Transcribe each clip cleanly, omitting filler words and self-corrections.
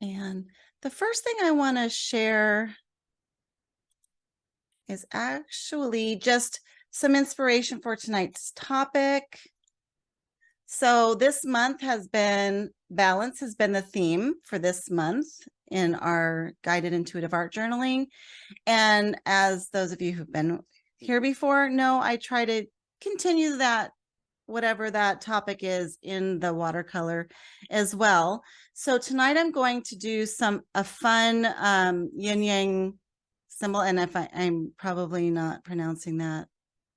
And the first thing I want to share is actually just some inspiration for tonight's topic. So this month has been balance has been the theme for this month in our guided intuitive art journaling. And as those of you who've been here before know, I try to continue that, whatever that topic is, in the watercolor as well. So tonight I'm going to do a fun yin yang symbol. And if I'm probably not pronouncing that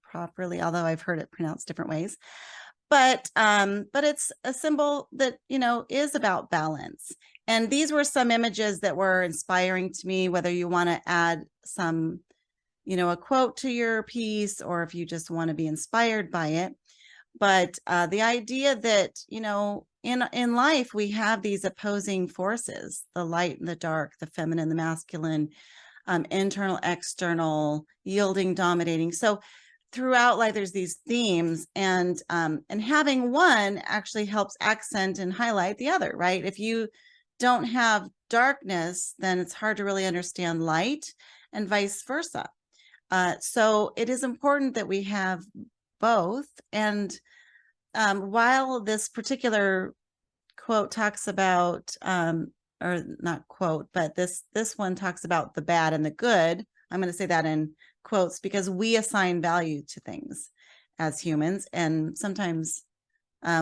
properly, although I've heard it pronounced different ways. But it's a symbol that, is about balance. And these were some images that were inspiring to me, whether you want to add some, a quote to your piece, or if you just want to be inspired by it. But the idea that, in life, we have these opposing forces, the light and the dark, the feminine, the masculine, internal, external, yielding, dominating. So throughout life, there's these themes, and having one actually helps accent and highlight the other, right? If you don't have darkness, then it's hard to really understand light, and vice versa. So it is important that we have both. And while this particular quote talks about, or not quote, but this one talks about the bad and the good, I'm going to say that in quotes because we assign value to things as humans. And sometimes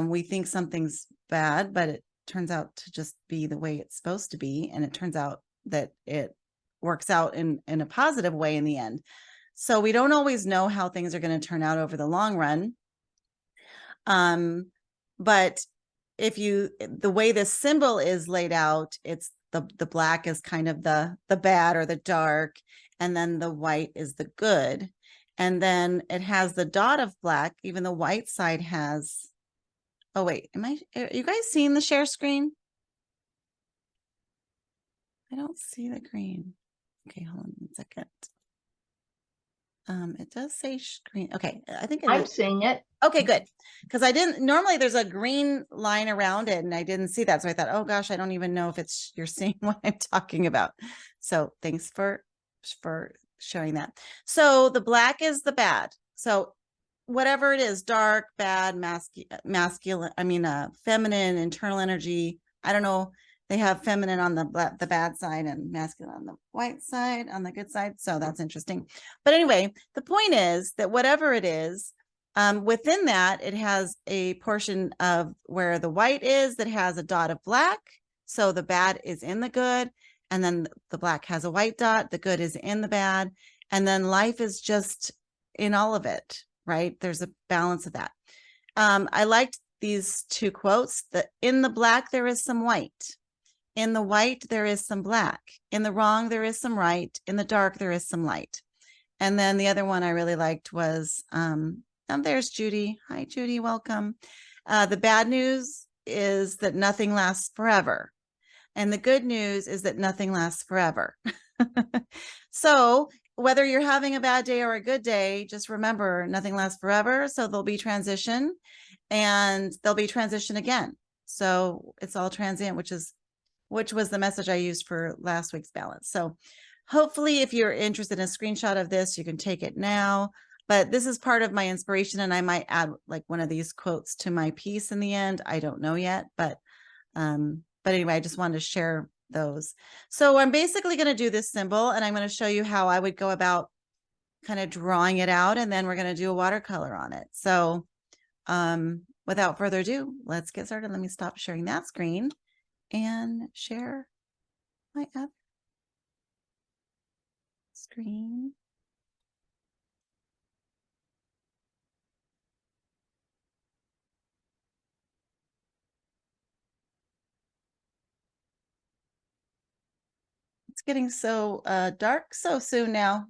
we think something's bad, but it turns out to just be the way it's supposed to be. And it turns out that it works out in a positive way in the end. So we don't always know how things are going to turn out over the long run. But the way this symbol is laid out, it's the black is kind of the bad or the dark, and then the white is the good. And then it has the dot of black. Even the white side has, oh wait, are you guys seeing the share screen? I don't see the green. Okay, hold on a second. It does say screen. Okay, I think I'm seeing it. Okay, good. Because normally there's a green line around it and I didn't see that. So I thought, oh gosh, I don't even know if you're seeing what I'm talking about. So thanks for showing that. So the black is the bad. So whatever it is, dark, bad, masculine, feminine, internal energy. I don't know. They have feminine on the bad side and masculine on the white side, on the good side. So that's interesting. But anyway, the point is that whatever it is, within that, it has a portion of where the white is that has a dot of black. So the bad is in the good. And then the black has a white dot. The good is in the bad. And then life is just in all of it, right? There's a balance of that. I liked these two quotes. In the black, there is some white. In the white, there is some black. In the wrong, there is some right. In the dark, there is some light. And then the other one I really liked was, and there's Judy. Hi, Judy. Welcome. The bad news is that nothing lasts forever. And the good news is that nothing lasts forever. So whether you're having a bad day or a good day, just remember nothing lasts forever. So there'll be transition and there'll be transition again. So it's all transient, which was the message I used for last week's balance. So hopefully if you're interested in a screenshot of this, you can take it now. But this is part of my inspiration, and I might add like one of these quotes to my piece in the end. I don't know yet, but anyway, I just wanted to share those. So I'm basically going to do this symbol, and I'm going to show you how I would go about kind of drawing it out, and then we're going to do a watercolor on it. So without further ado, let's get started. Let me stop sharing that screen and share my other screen. It's getting so dark so soon now,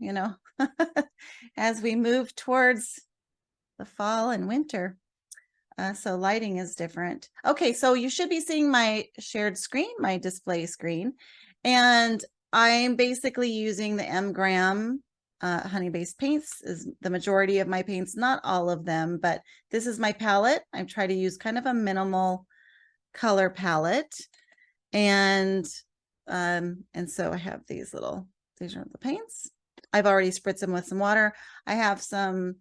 as we move towards the fall and winter. So lighting is different. Okay, so you should be seeing my shared screen, my display screen. And I'm basically using the M. Graham honey-based paints is the majority of my paints, not all of them, but this is my palette. I try to use kind of a minimal color palette. And And so I have these are the paints. I've already spritzed them with some water. I have some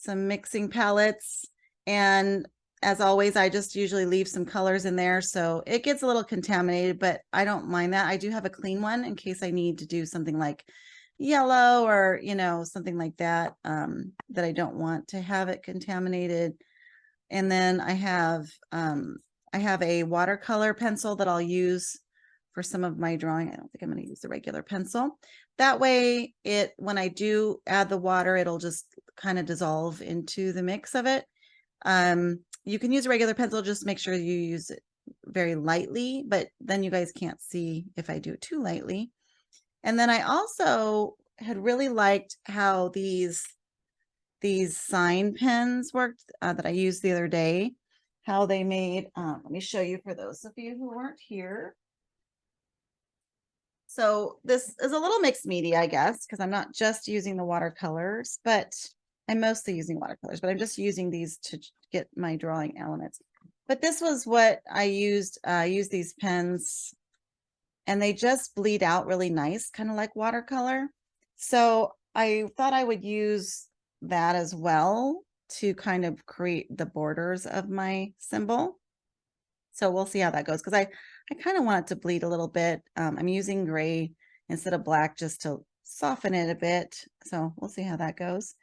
mixing palettes, and as always, I just usually leave some colors in there. So it gets a little contaminated, but I don't mind that. I do have a clean one in case I need to do something like yellow or, something like that, that I don't want to have it contaminated. And then I have a watercolor pencil that I'll use for some of my drawing. I don't think I'm going to use the regular pencil. That way when I do add the water, it'll just kind of dissolve into the mix of it. You can use a regular pencil, just make sure you use it very lightly, but then you guys can't see if I do it too lightly. And then I also had really liked how these sign pens worked that I used the other day, how they made, let me show you for those of you who weren't here. So this is a little mixed media, I guess, because I'm not just using the watercolors, but I'm mostly using watercolors, but I'm just using these to get my drawing elements. But this was what I used. I used these pens, and they just bleed out really nice, kind of like watercolor. So I thought I would use that as well to kind of create the borders of my symbol. So we'll see how that goes, because I kind of want it to bleed a little bit. I'm using gray instead of black just to soften it a bit. So we'll see how that goes.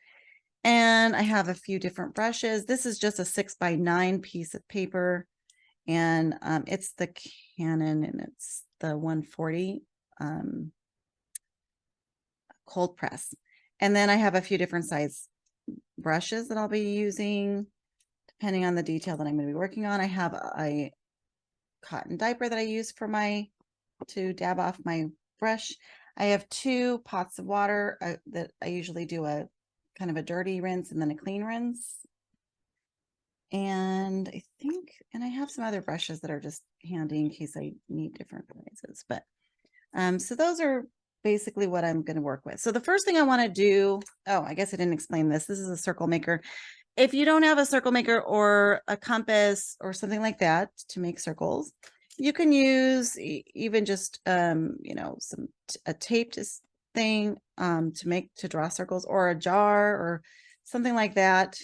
And I have a few different brushes. This is just a 6x9 piece of paper, and it's the Canon, and it's the 140 cold press. And then I have a few different size brushes that I'll be using depending on the detail that I'm going to be working on. I have a cotton diaper that I use to dab off my brush. I have 2 pots of water that I usually do a kind of a dirty rinse and then a clean rinse. And I have some other brushes that are just handy in case I need different sizes. But so those are basically what I'm going to work with. So the first thing I want to do, I guess I didn't explain this. This is a circle maker. If you don't have a circle maker or a compass or something like that to make circles, you can use even just a taped thing to draw circles, or a jar or something like that.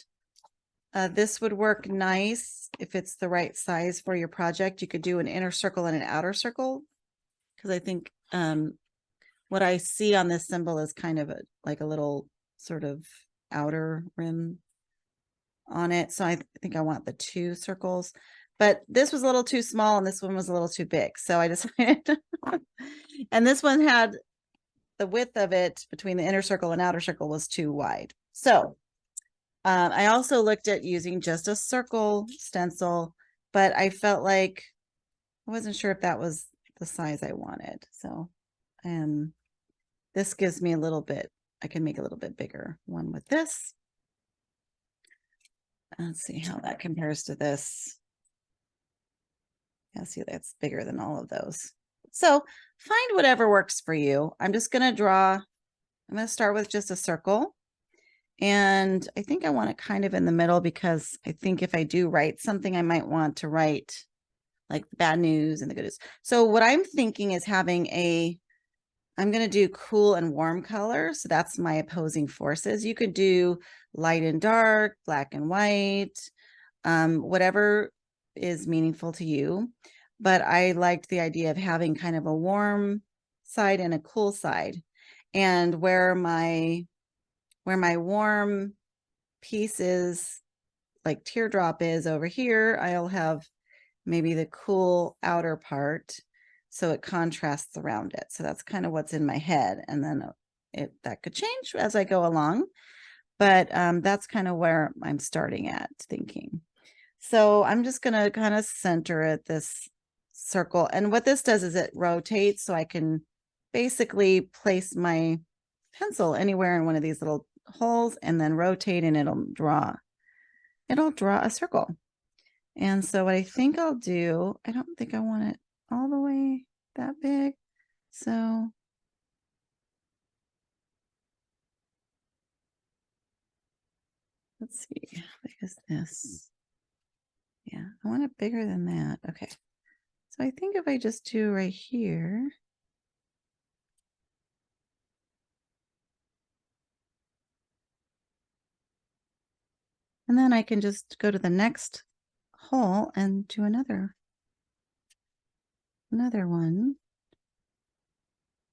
This would work nice if it's the right size for your project. You could do an inner circle and an outer circle, because I think what I see on this symbol is kind of like a little sort of outer rim on it. So I think I want the 2 circles, but this was a little too small and this one was a little too big. So I decided, and this one had the width of it between the inner circle and outer circle was too wide. So I also looked at using just a circle stencil, but I felt like I wasn't sure if that was the size I wanted. So this gives me a little bit, I can make a little bit bigger one with this. Let's see how that compares to this. Yeah, see, that's bigger than all of those. So find whatever works for you. I'm just going to I'm going to start with just a circle. And I think I want it kind of in the middle, because I think if I do write something, I might want to write like the bad news and the good news. So what I'm thinking is I'm going to do cool and warm colors. So that's my opposing forces. You could do light and dark, black and white, whatever is meaningful to you. But I liked the idea of having kind of a warm side and a cool side. And where my warm piece is, like teardrop is over here, I'll have maybe the cool outer part, so it contrasts around it. So that's kind of what's in my head. And then that could change as I go along, but that's kind of where I'm starting at thinking. So I'm just going to kind of center it, this circle. And what this does is it rotates, so I can basically place my pencil anywhere in one of these little holes and then rotate, and it'll draw a circle. And so what I think I'll do, I don't think I want it all the way that big. So let's see, how big is this? Yeah, I want it bigger than that. Okay. So I think if I just do right here, And then I can just go to the next hole and do another one.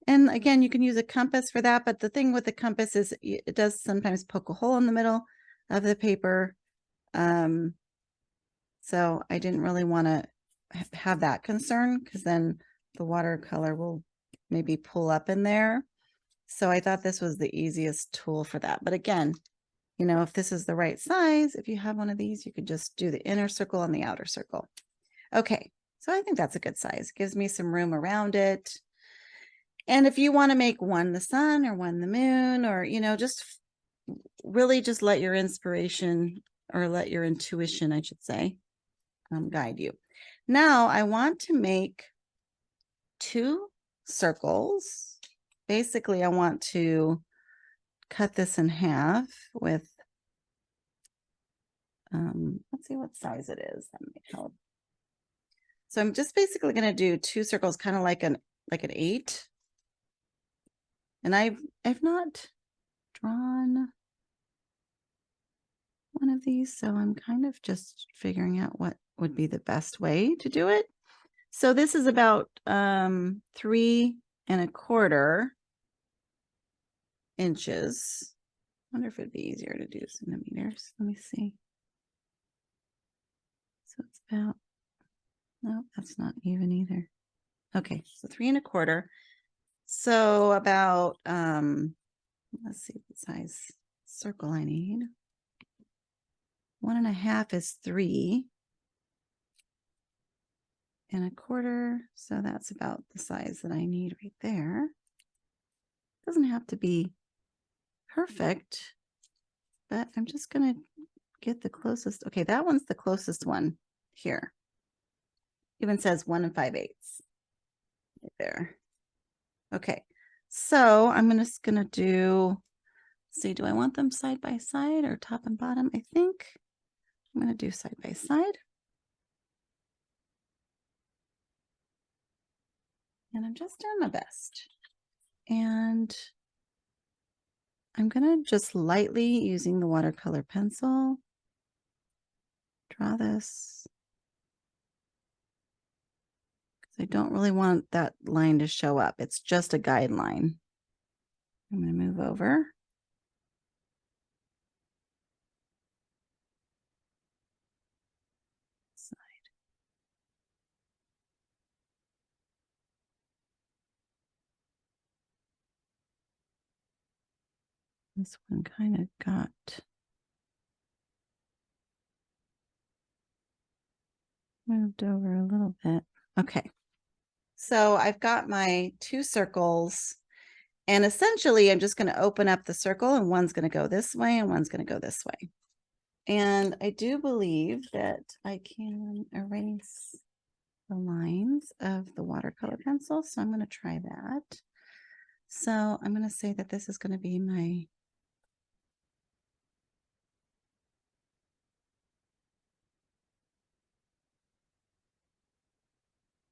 And again, you can use a compass for that, but the thing with the compass is it does sometimes poke a hole in the middle of the paper. So I didn't really want to have that concern, because then the watercolor will maybe pull up in there. So I thought this was the easiest tool for that. But again, you know, if this is the right size, if you have one of these, you could just do the inner circle and the outer circle. Okay, so I think that's a good size. Gives me some room around it. And if you want to make one the sun or one the moon, or, you know, just really just let your inspiration, or let your intuition, I should say, guide you. Now I want to make 2 circles. Basically, I want to cut this in half with, let's see what size it is. That might help. So I'm just basically going to do 2 circles, kind of like an 8. And I've not drawn one of these, so I'm kind of just figuring out what would be the best way to do it. So this is about 3¼ inches. I wonder if it'd be easier to do centimeters. Let me see. So it's about, no, that's not even either. Okay, so 3¼ So about, let's see what size circle I need. 1½ is 3¼ So that's about the size that I need right there. Doesn't have to be perfect, but I'm just going to get the closest. Okay, that one's the closest one here. Even says 1 5/8 right there. Okay, so I'm just gonna do, see, do I want them side by side or top and bottom? I think I'm gonna do side by side. And I'm just doing my best. And I'm gonna just lightly, using the watercolor pencil, draw this. I don't really want that line to show up. It's just a guideline. I'm going to move over. Side. This one kind of got moved over a little bit. Okay. So I've got my 2 circles, and essentially I'm just going to open up the circle, and one's going to go this way and one's going to go this way. And I do believe that I can erase the lines of the watercolor pencil. So I'm going to try that. So I'm going to say that this is going to be my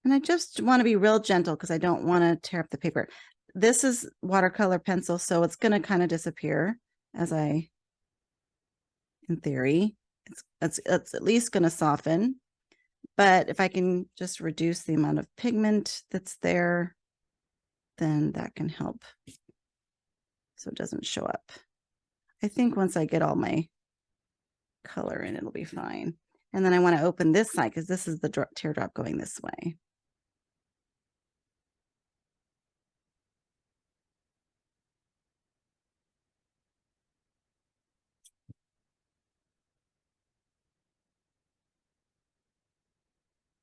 And I just want to be real gentle because I don't want to tear up the paper. This is watercolor pencil, so it's going to kind of disappear as I, in theory, it's at least going to soften. But if I can just reduce the amount of pigment that's there, then that can help so it doesn't show up. I think once I get all my color in, it'll be fine. And then I want to open this side because this is the teardrop going this way.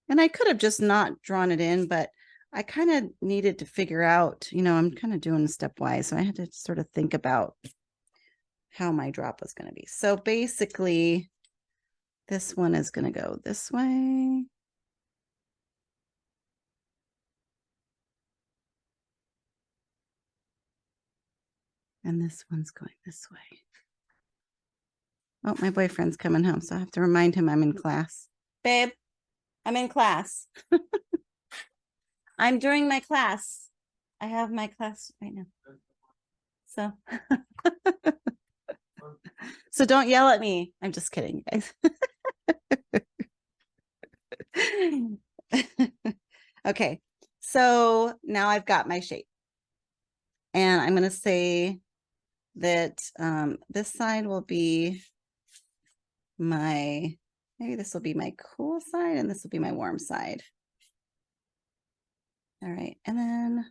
And I could have just not drawn it in, but I kind of needed to figure out, you know, I'm kind of doing stepwise. So I had to sort of think about how my drop was going to be. So basically, this one is going to go this way. And this one's going this way. Oh, my boyfriend's coming home, so I have to remind him I'm in class. Babe, I'm in class. I'm during my class. I have my class right now. So So don't yell at me. I'm just kidding, guys. Okay, so now I've got my shape. And I'm going to say that this side will be maybe this will be my cool side and this will be my warm side. All right, and then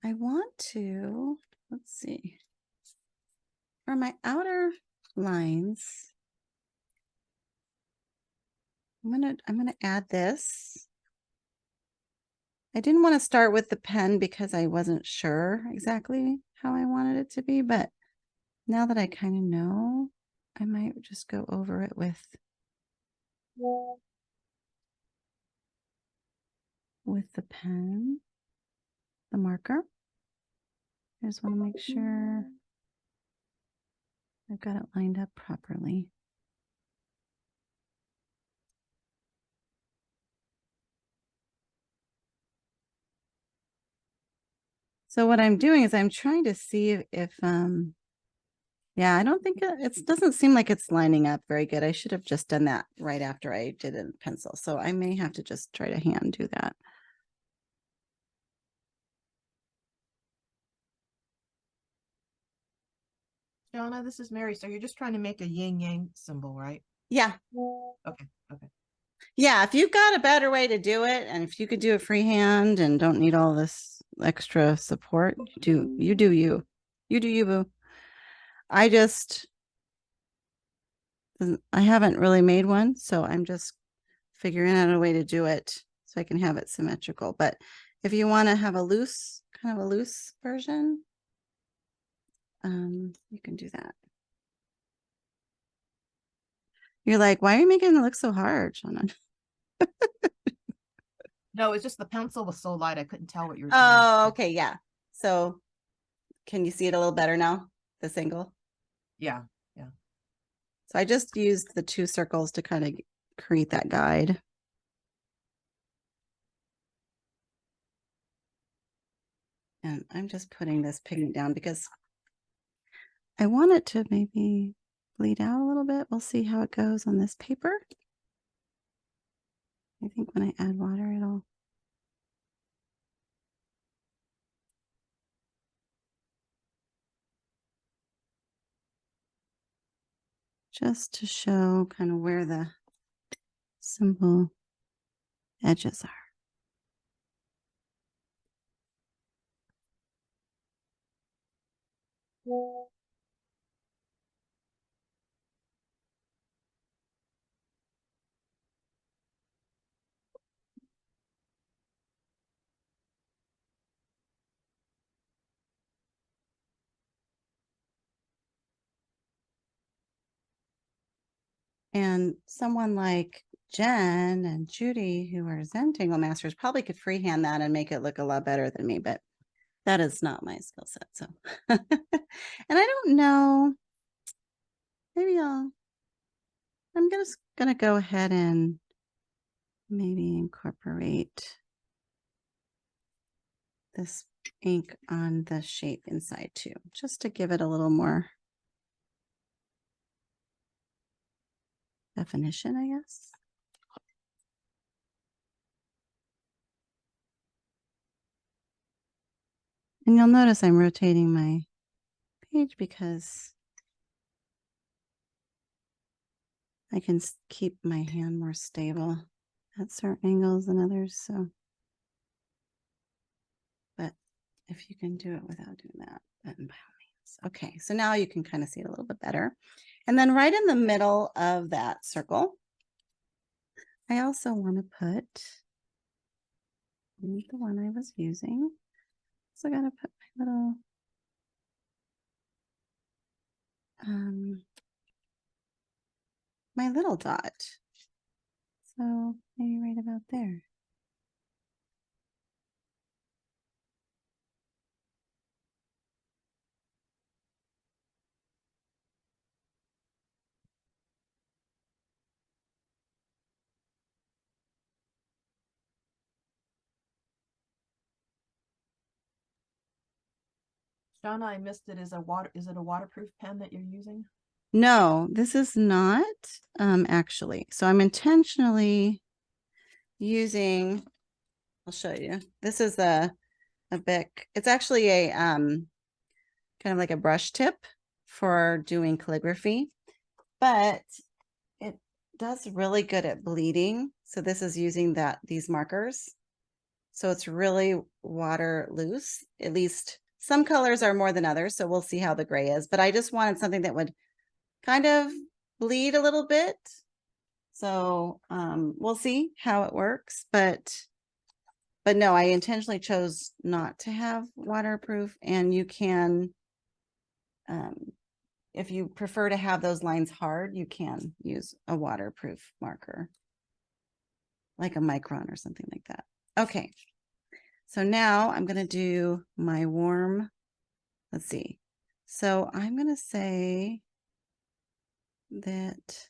I want to, let's see, for my outer lines, I'm gonna add this. I didn't want to start with the pen because I wasn't sure exactly how I wanted it to be, but now that I kind of know, I might just go over it with the pen, the marker. I just want to make sure I've got it lined up properly. So what I'm doing is I'm trying to see if yeah, I don't think it doesn't seem like it's lining up very good. I should have just done that right after I did it in pencil. So I may have to just try to hand do that. Shauna, this is Mary. So you're just trying to make a yin yang symbol, right? Yeah. Okay. Okay. Yeah, if you've got a better way to do it, and if you could do it freehand and don't need all this extra support, you do you. You do you, boo. I haven't really made one, so I'm just figuring out a way to do it so I can have it symmetrical. But if you want to have a loose, kind of a loose version, you can do that. You're like, why are you making it look so hard, Shauna? No, it's just the pencil was so light I couldn't tell what you were trying to Oh, do. okay, yeah. So can you see it a little better now, this angle? Yeah. Yeah. So I just used the two circles to kind of create that guide. And I'm just putting this pigment down because I want it to maybe bleed out a little bit. We'll see how it goes on this paper. I think when I add water, it'll just to show kind of where the simple edges are. And someone like Jen and Judy, who are Zentangle masters, probably could freehand that and make it look a lot better than me, but that is not my skill set. So, and I don't know, maybe I'm just gonna go ahead and maybe incorporate this ink on the shape inside too, just to give it a little more definition, I guess. And you'll notice I'm rotating my page because I can keep my hand more stable at certain angles than others. So, but if you can do it without doing that, then by all means. Okay, so now you can kind of see it a little bit better. And then right in the middle of that circle, I also want to put the one I was using. So I gotta put my little dot. So maybe right about there. Donna, I missed it. Is it a waterproof pen that you're using? No, this is not actually. So I'm intentionally using, I'll show you. This is a Bic. It's actually a kind of like a brush tip for doing calligraphy, but it does really good at bleeding. So this is using these markers. So it's really water loose. At least some colors are more than others. So we'll see how the gray is, but I just wanted something that would kind of bleed a little bit. So we'll see how it works, but no, I intentionally chose not to have waterproof, and you can, if you prefer to have those lines hard, you can use a waterproof marker, like a micron or something like that. Okay, so now I'm going to do my warm, let's see. So I'm going to say that,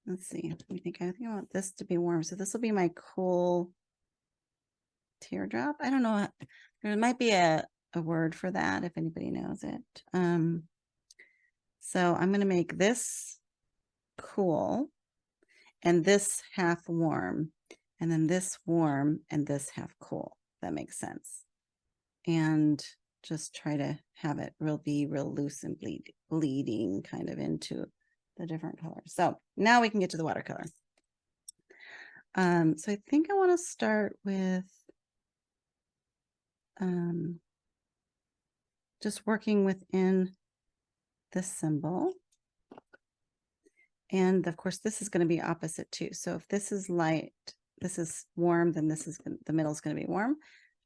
let's see, I think I want this to be warm. So this will be my cool teardrop. I don't know. There might be a word for that if anybody knows it. So I'm going to make this cool and this half warm, and then this warm and this half cool. That makes sense. And just try to have it be real loose and bleeding kind of into the different colors. So now we can get to the watercolor. So I think I want to start with just working within this symbol. And of course, this is going to be opposite too. So if this is light, this is warm, then this is the middle is going to be warm.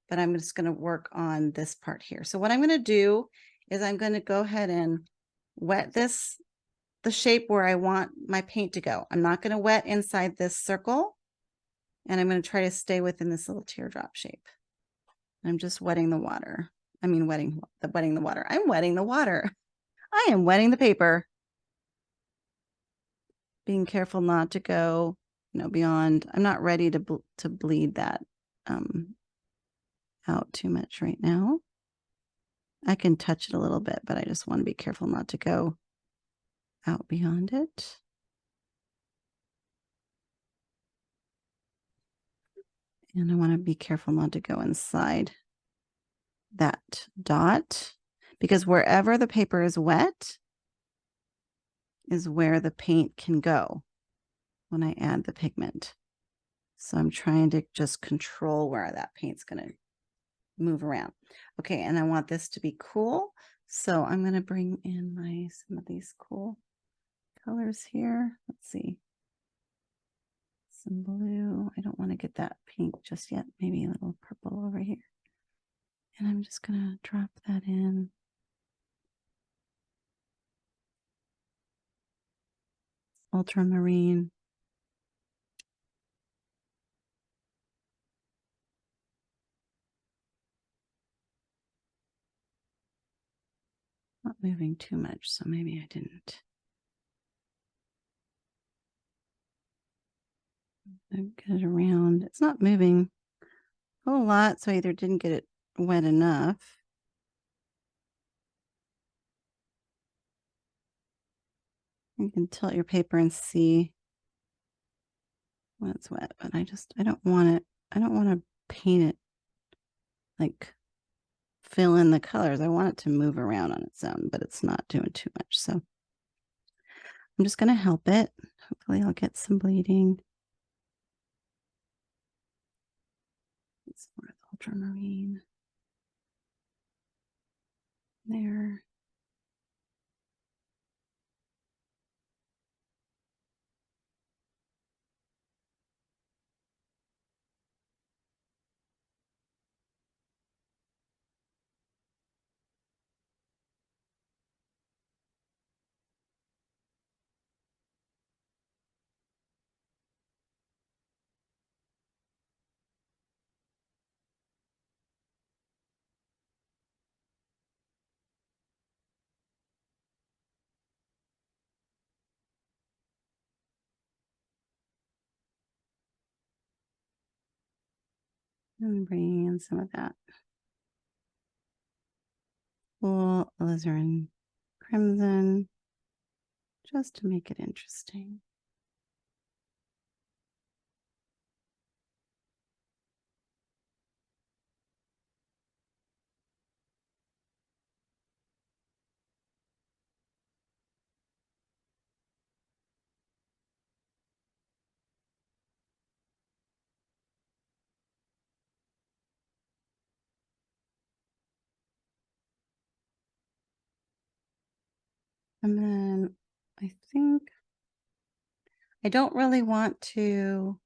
But I'm just going to work on this part here. So what I'm going to do is I'm going to go ahead and wet the shape where I want my paint to go. I'm not going to wet inside this circle. And I'm going to try to stay within this little teardrop shape. I'm just wetting the water. I mean, wetting the water. I'm wetting the water. I am wetting the paper. Being careful not to go, beyond. I'm not ready to bleed that out too much right now. I can touch it a little bit, but I just want to be careful not to go out beyond it. And I want to be careful not to go inside that dot, because wherever the paper is wet is where the paint can go when I add the pigment. So I'm trying to just control where that paint's going to move around. Okay, and I want this to be cool. So I'm going to bring in some of these cool colors here. Let's see. Some blue. I don't want to get that pink just yet. Maybe a little purple over here. And I'm just going to drop that in. Ultramarine. Not moving too much, so maybe I didn't. Get it around. It's not moving a whole lot, so I either didn't get it wet enough. You can tilt your paper and see when it's wet, but I don't want it. I don't want to paint it like fill in the colors. I want it to move around on its own, but it's not doing too much. So I'm just going to help it. Hopefully I'll get some bleeding. It's more ultramarine. There. And bringing in some of that. cool alizarin crimson just to make it interesting. And then I think I don't really want to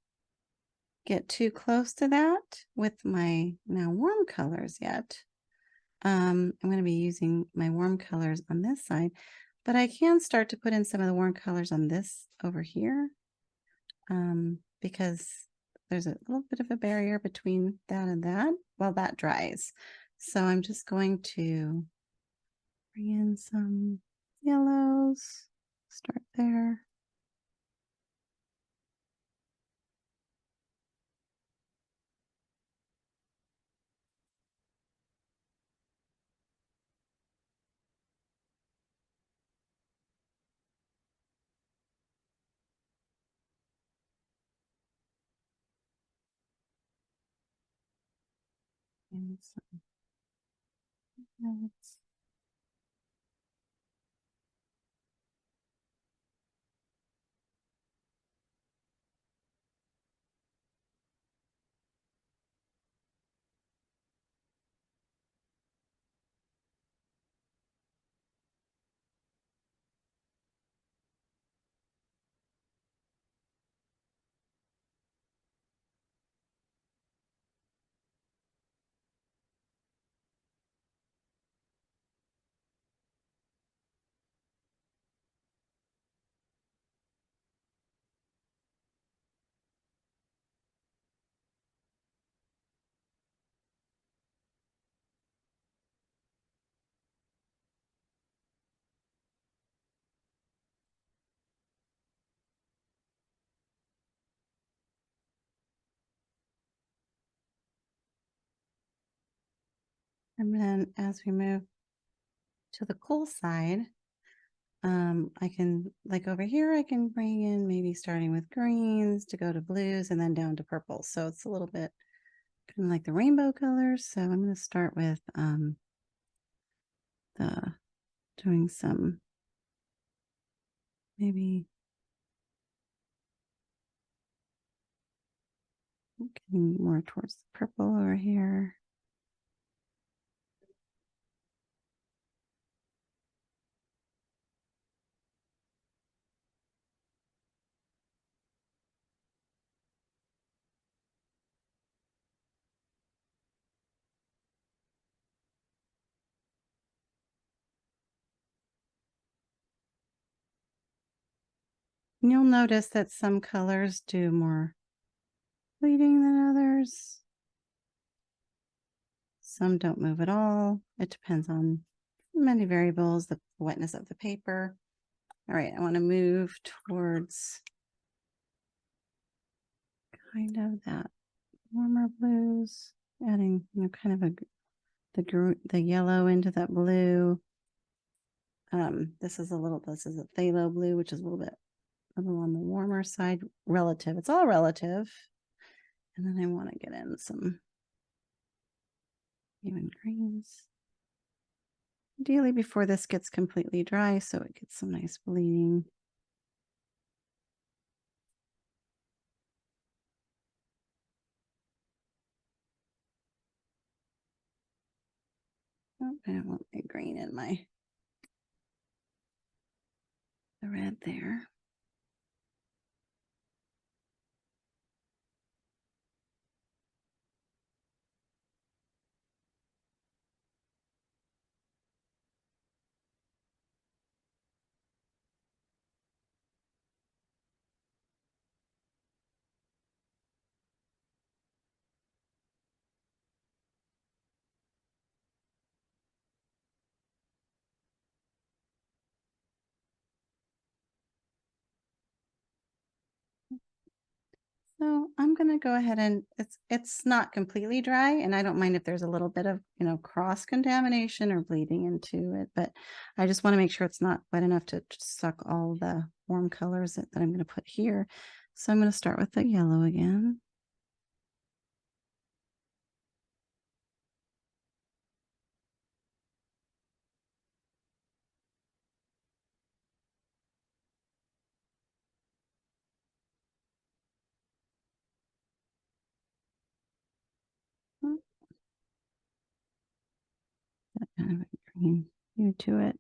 get too close to that with my now warm colors yet. I'm going to be using my warm colors on this side, but I can start to put in some of the warm colors on this over here because there's a little bit of a barrier between that and that while that dries. So I'm just going to bring in some yellows, start there. And some notes. And then as we move to the cool side, I can, like over here, I can bring in maybe starting with greens to go to blues and then down to purple. So it's a little bit kind of like the rainbow colors. So I'm going to start with the doing some maybe getting more towards the purple over here. And you'll notice that some colors do more bleeding than others. Some don't move at all. It depends on many variables, the wetness of the paper. All right, I want to move towards kind of that warmer blues, adding, kind of the yellow into that blue. This is a phthalo blue, which is a little on the warmer side, relative. It's all relative. And then I want to get in some even greens. Ideally before this gets completely dry, so it gets some nice bleeding. Oh, I don't want my green in the red there. I'm going to go ahead and it's not completely dry, and I don't mind if there's a little bit of, cross contamination or bleeding into it, but I just want to make sure it's not wet enough to suck all the warm colors that I'm going to put here. So I'm going to start with the yellow again. That kind of a green hue to it.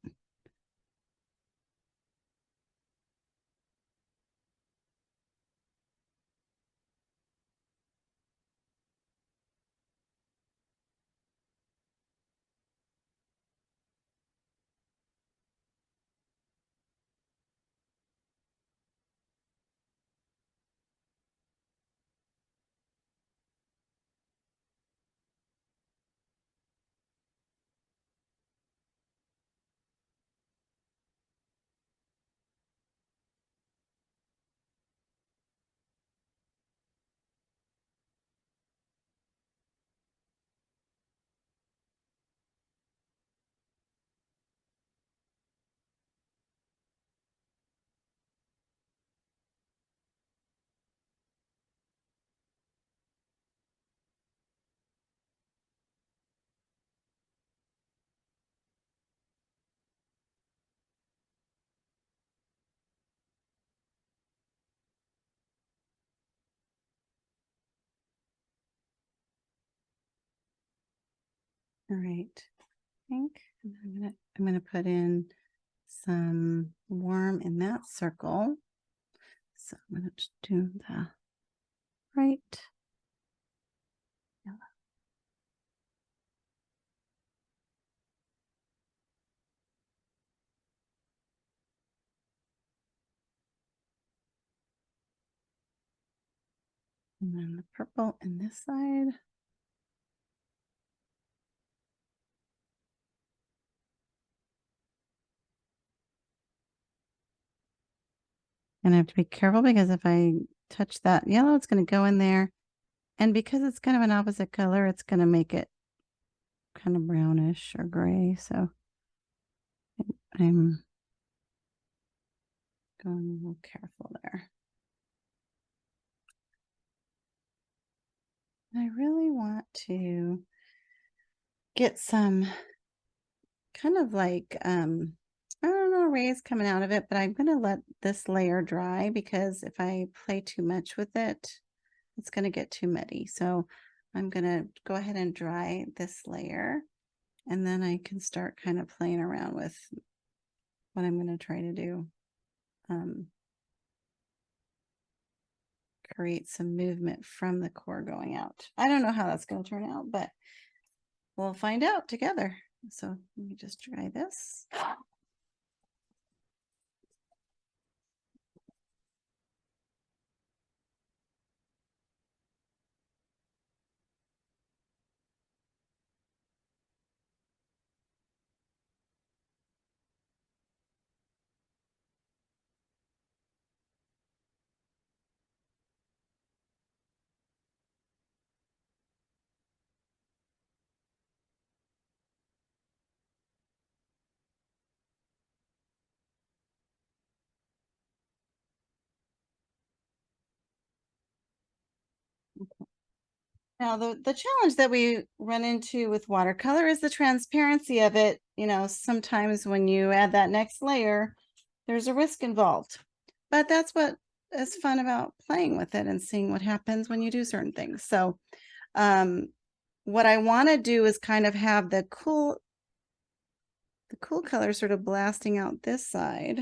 All right, pink. And I'm gonna put in some warm in that circle. So I'm gonna just do the right yellow. And then the purple in this side. And I have to be careful because if I touch that yellow, it's going to go in there. And because it's kind of an opposite color, it's going to make it kind of brownish or gray. So I'm going a little careful there. I really want to get some kind of like, I don't know, rays coming out of it, but I'm going to let this layer dry because if I play too much with it, it's going to get too muddy. So I'm going to go ahead and dry this layer, and then I can start kind of playing around with what I'm going to try to do. Create some movement from the core going out. I don't know how that's going to turn out, but we'll find out together. So let me just try this. Now, the challenge that we run into with watercolor is the transparency of it. Sometimes when you add that next layer, there's a risk involved. But that's what is fun about playing with it and seeing what happens when you do certain things. So what I want to do is kind of have the cool color sort of blasting out this side.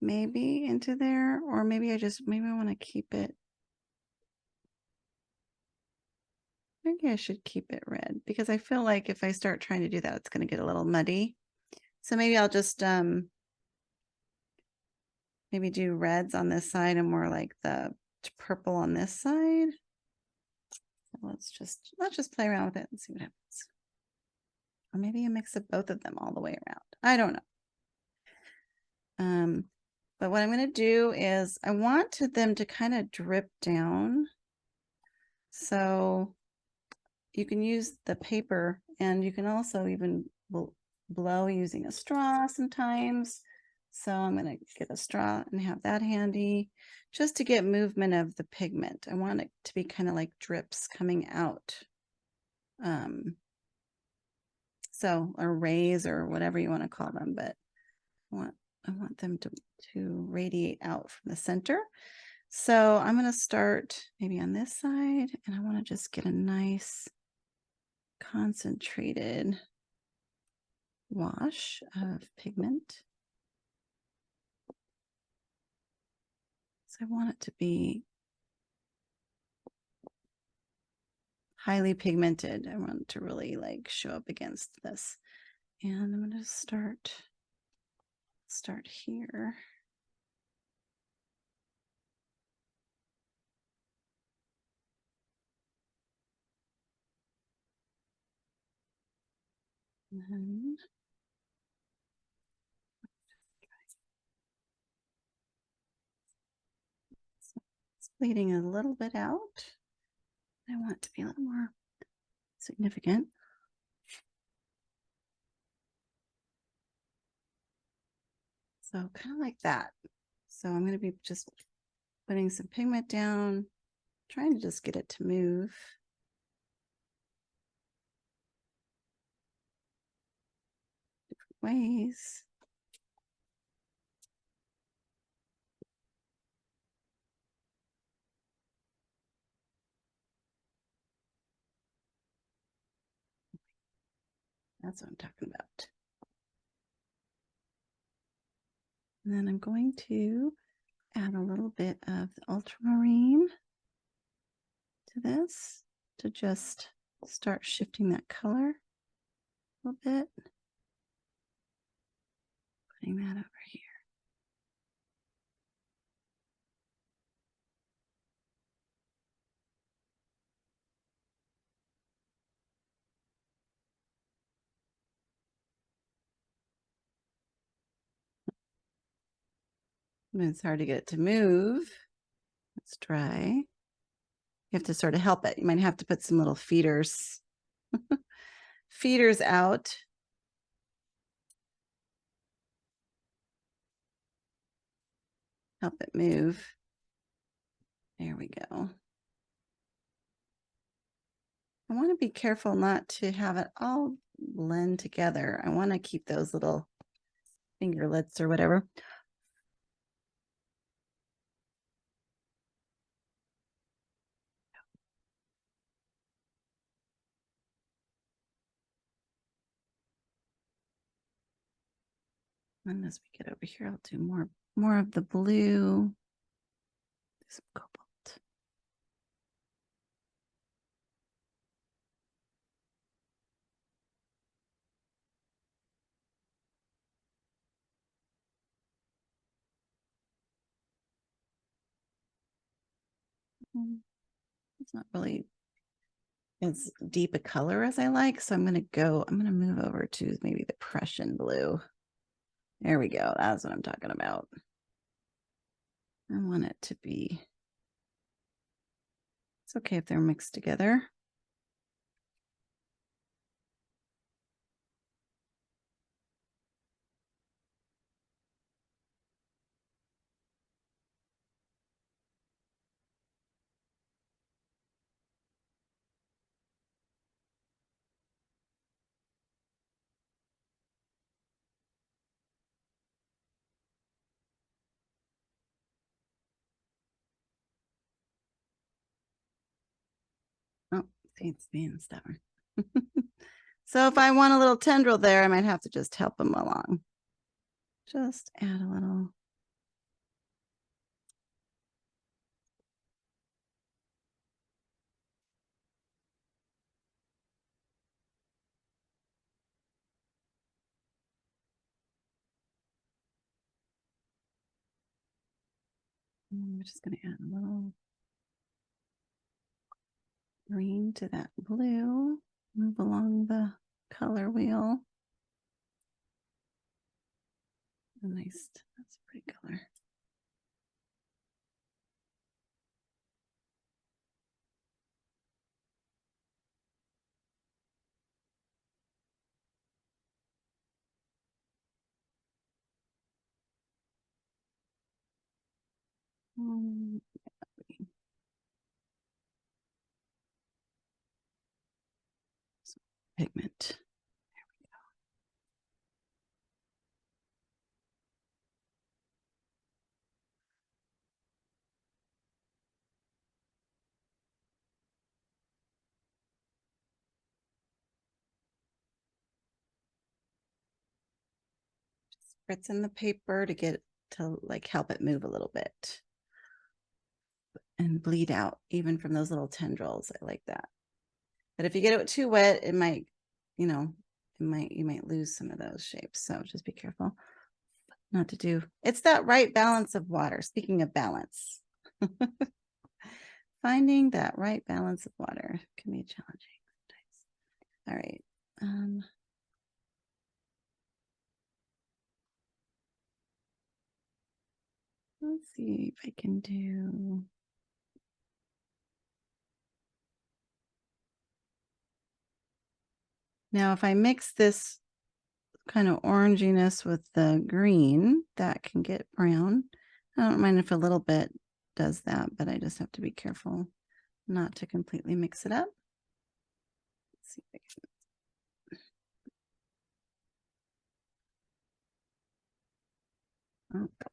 Maybe into there, or maybe I want to keep it. Maybe I should keep it red because I feel like if I start trying to do that, it's going to get a little muddy. So maybe I'll just maybe do reds on this side and more like the purple on this side. So let's just play around with it and see what happens. Or maybe a mix of both of them all the way around. I don't know. But what I'm going to do is I want them to kind of drip down. So you can use the paper, and you can also even blow using a straw sometimes. So I'm going to get a straw and have that handy just to get movement of the pigment. I want it to be kind of like drips coming out. So, or rays or whatever you want to call them, but I want them to radiate out from the center. So I'm going to start maybe on this side, and I want to just get a nice concentrated wash of pigment. So I want it to be highly pigmented. I want it to really like show up against this. And I'm going to start here. And then it's bleeding a little bit out. I want it to be a little more significant. So kind of like that. So I'm going to be just putting some pigment down, trying to just get it to move. Different ways. That's what I'm talking about. And then I'm going to add a little bit of the ultramarine to this to just start shifting that color a little bit. Putting that over here. It's hard to get it to move. It's dry. You have to sort of help it. You might have to put some little feeders out. Help it move. There we go. I want to be careful not to have it all blend together. I want to keep those little fingerlets or whatever. And as we get over here, I'll do more of the blue. Do some cobalt. It's not really as deep a color as I like, so I'm going to move over to maybe the Prussian blue. There we go. That's what I'm talking about. I want it to be, it's okay if they're mixed together. Oh, it's being stubborn. So if I want a little tendril there, I might have to just help them along. Just add a little. We're just going to add a little green to that blue. Move along the color wheel. Nice. That's a pretty color. Pigment. Spritz in the paper to get to like help it move a little bit and bleed out even from those little tendrils. I like that. But if you get it too wet, it might, you know, you might lose some of those shapes. So just be careful not to do. It's that right balance of water. Speaking of balance, finding that right balance of water can be challenging sometimes. All right. Let's see if I can do. Now, if I mix this kind of oranginess with the green, that can get brown. I don't mind if a little bit does that, but I just have to be careful not to completely mix it up. Let's see if I can. Oh.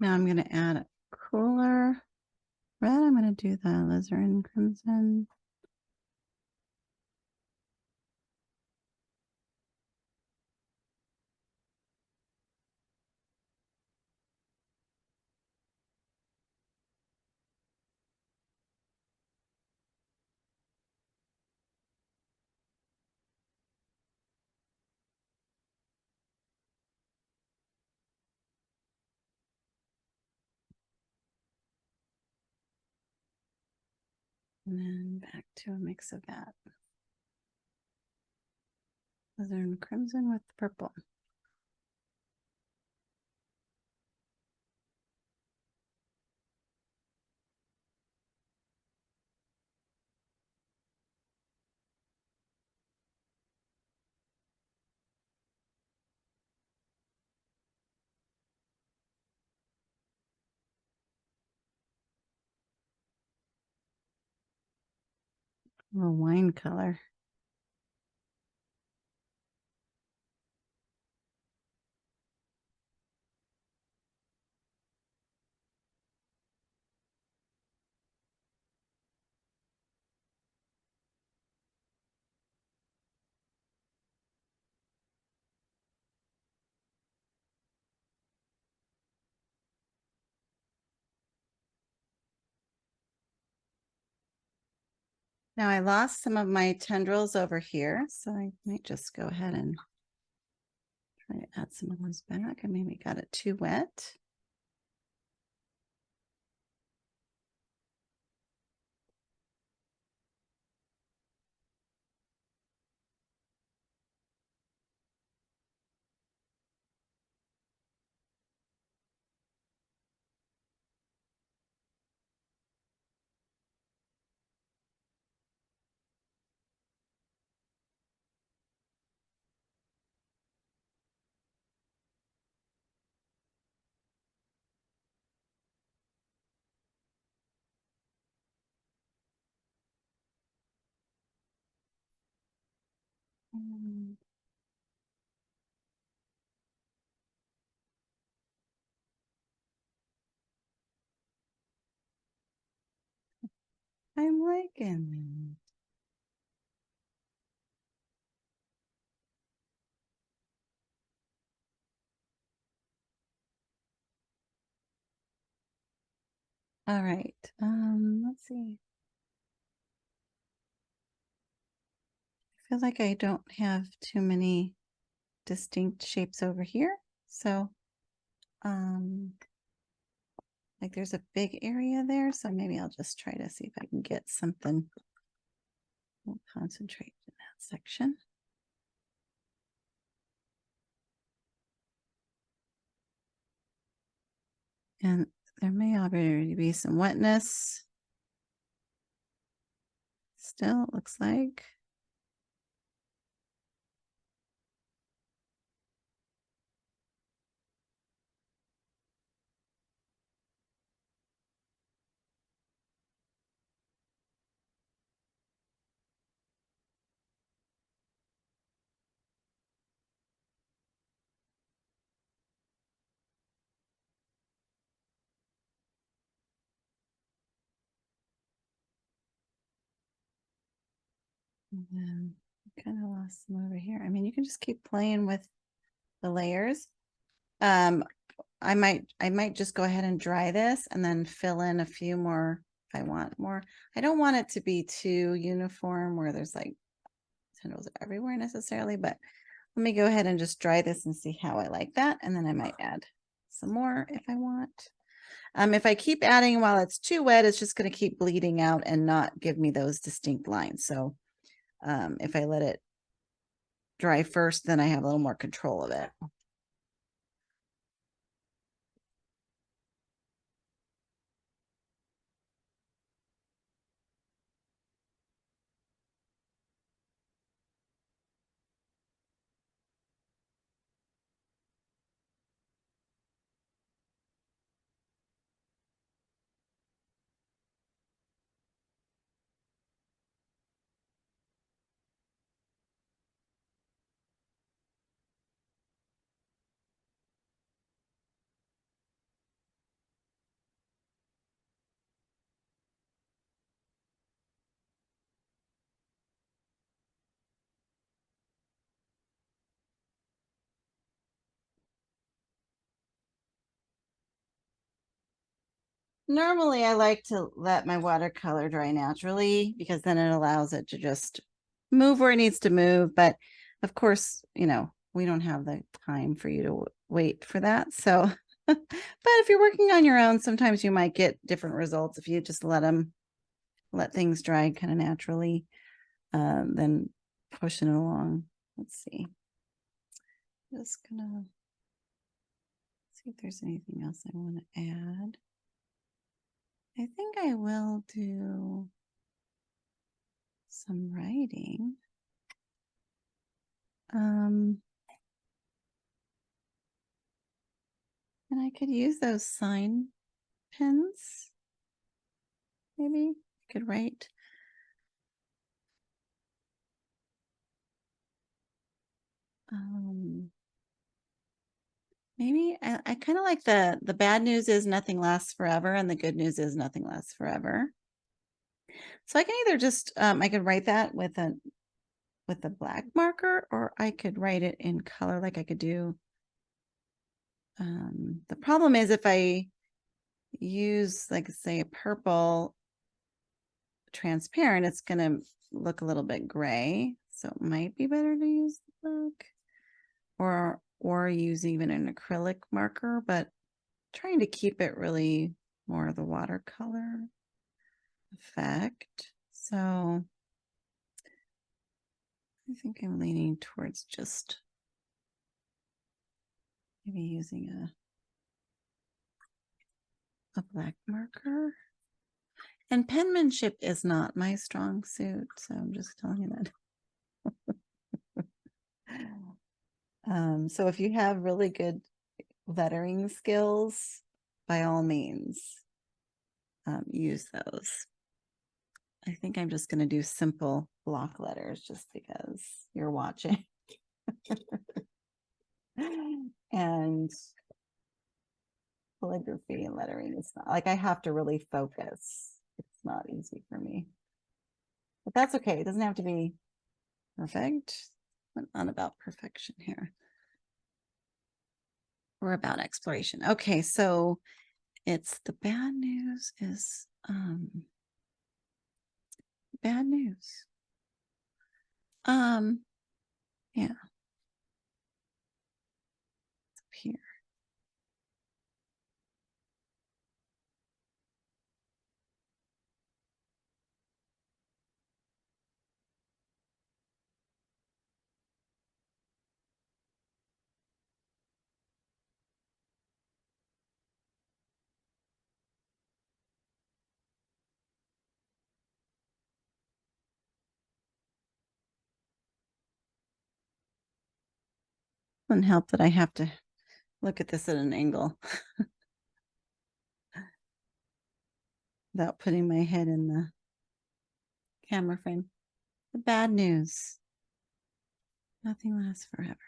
Now I'm going to add a cooler red. I'm going to do the alizarin crimson. And then back to a mix of that. Alizarin crimson with purple. A little wine color. Now I lost some of my tendrils over here, so I might just go ahead and try to add some of those back. I maybe got it too wet. I'm liking it. All right. Let's see. feel like I don't have too many distinct shapes over here. So, like there's a big area there. So maybe I'll just try to see if I can get something. We'll concentrate in that section. And there may already be some wetness. Still, it looks like. And then kind of lost them over here. I mean, you can just keep playing with the layers. I might just go ahead and dry this and then fill in a few more if I want more. I don't want it to be too uniform where there's like tendrils everywhere necessarily, but let me go ahead and just dry this and see how I like that. And then I might add some more if I want. If I keep adding while it's too wet, it's just going to keep bleeding out and not give me those distinct lines. So if I let it dry first, then I have a little more control of it. Normally, I like to let my watercolor dry naturally because then it allows it to just move where it needs to move. But of course, you know, we don't have the time for you to wait for that. So, but if you're working on your own, sometimes you might get different results if you just let things dry kind of naturally, then pushing it along. Let's see. Just gonna see if there's anything else I want to add. I think I will do some writing. And I could use those sign pens. Maybe I could write. Maybe I kind of like the bad news is nothing lasts forever, and the good news is nothing lasts forever. So I can either just I could write that with a black marker, or I could write it in color, like I could do. The problem is if I use, like, say, a purple transparent, it's going to look a little bit gray. So it might be better to use the black, or use even an acrylic marker, but trying to keep it really more of the watercolor effect. So I think I'm leaning towards just maybe using a black marker. And penmanship is not my strong suit, so I'm just telling you that. So if you have really good lettering skills, by all means, use those. I think I'm just going to do simple block letters just because you're watching. And calligraphy and lettering is not, like, I have to really focus. It's not easy for me. But that's okay. It doesn't have to be perfect. We're not about perfection here. We're about exploration. Okay, so it's the bad news is bad news. Yeah. Up here. Doesn't help that I have to look at this at an angle without putting my head in the camera frame. The bad news. Nothing lasts forever.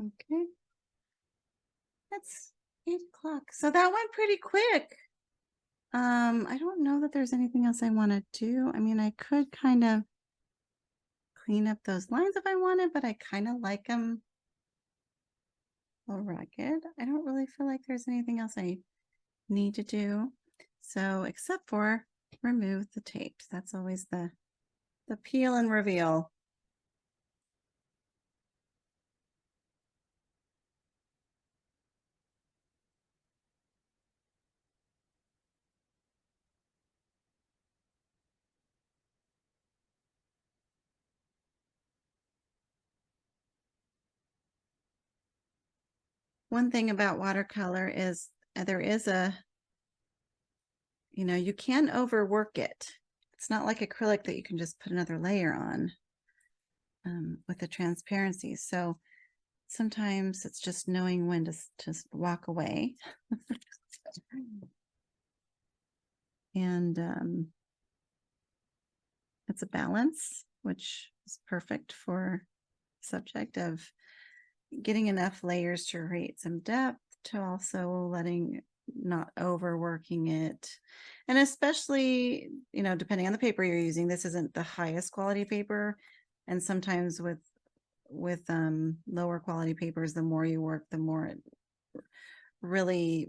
Okay. That's 8 o'clock. So that went pretty quick. I don't know that there's anything else I want to do. I mean, I could kind of clean up those lines if I wanted, but I kind of like them a little rugged. I don't really feel like there's anything else I need to do. So except for remove the tapes. That's always the peel and reveal. One thing about watercolor is there is a, you can overwork it. It's not like acrylic that you can just put another layer on with the transparency. So sometimes it's just knowing when to just walk away. And it's a balance, which is perfect for subject of getting enough layers to create some depth, to also letting, not overworking it. And especially, depending on the paper you're using, this isn't the highest quality paper. And sometimes with lower quality papers, the more you work, the more it really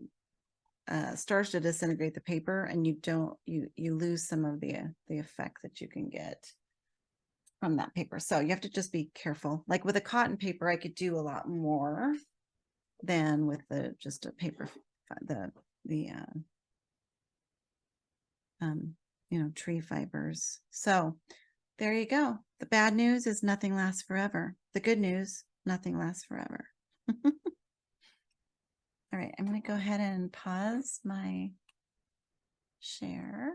starts to disintegrate the paper, and you lose some of the effect that you can get from that paper. So you have to just be careful. Like with a cotton paper, I could do a lot more than with just a paper, the tree fibers. So there you go. The bad news is nothing lasts forever. The good news, nothing lasts forever. All right, I'm going to go ahead and pause my share.